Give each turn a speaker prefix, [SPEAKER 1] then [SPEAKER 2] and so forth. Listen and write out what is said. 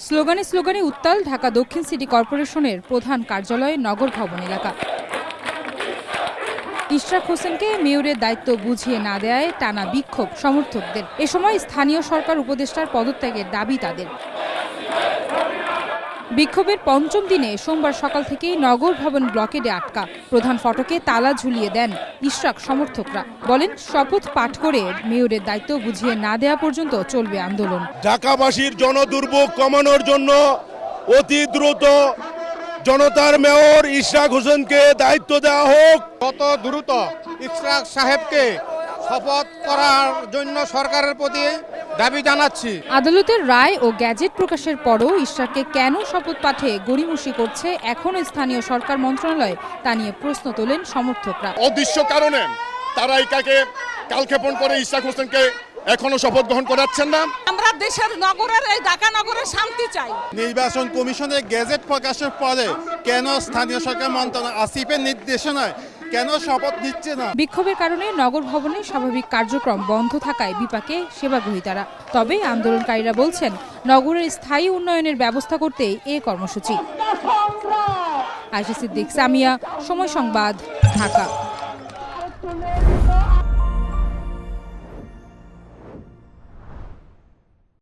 [SPEAKER 1] স্লোগানে স্লোগানে উত্তাল ঢাকা দক্ষিণ সিটি কর্পোরেশনের প্রধান কার্যালয় নগর ভবন এলাকা। ইশরাক হোসেনকে মেয়রের দায়িত্ব বুঝিয়ে না দেয়ায় টানা বিক্ষোভ সমর্থকদের। এ সময় স্থানীয় সরকার উপদেষ্টার পদত্যাগের দাবি তাদের। বিক্ষোভের পঞ্চম দিনে সোমবার সকাল থেকেই নগর ভবন ব্লকেডে আটকা। প্রধান ফটকে তালা ঝুলিয়ে দেন ইশরাক সমর্থকরা। বলেন, শপথ পাঠ করে মেয়রের দায়িত্ব বুঝিয়ে না দেয়া পর্যন্ত চলবে আন্দোলন।
[SPEAKER 2] ঢাকাবাসীর জনদুর্ভোগ কমানোর জন্য অতি দ্রুত জনতার মেয়র ইশরাক হোসেনকে দায়িত্ব দেওয়া হোক।
[SPEAKER 3] কত দ্রুত ইশরাক সাহেবকে শপথ করার জন্য সরকারের প্রতি দাবি জানাচ্ছি।
[SPEAKER 1] আদালতের রায় ও গ্যাজেট প্রকাশের পরও ইশরাককে কেন শপথ পাঠে গড়িমসি করছে এখনও স্থানীয় সরকার মন্ত্রণালয়, তা নিয়ে প্রশ্ন তোলেন সমর্থকরা।
[SPEAKER 2] অদৃশ্য কারণে তারা এটাকে কালক্ষেপণ করে ইশরাক হোসেনকে এখনো শপথ গ্রহণ করাচ্ছেন না।
[SPEAKER 4] আমরা দেশের নগরের, এই ঢাকা নগরের শান্তি চাই।
[SPEAKER 3] নির্বাচন কমিশনের গেজেট প্রকাশের পরে কেন স্থানীয় সরকার মন্ত্রণালয় আসিফের নির্দেশনায় কেন শপথ নিচ্ছে না?
[SPEAKER 1] বিক্ষোভের কারণে নগর ভবনের স্বাভাবিক কার্যক্রম বন্ধ থাকায় বিপাকে সেবাগ্রহীতারা। তবে আন্দোলনকারীরা বলছেন, নগরের স্থায়ী উন্নয়নের ব্যবস্থা করতে এ কর্মসূচি। আয়েশা সিদ্দিক, সামিয়া, সময় সংবাদ, ঢাকা।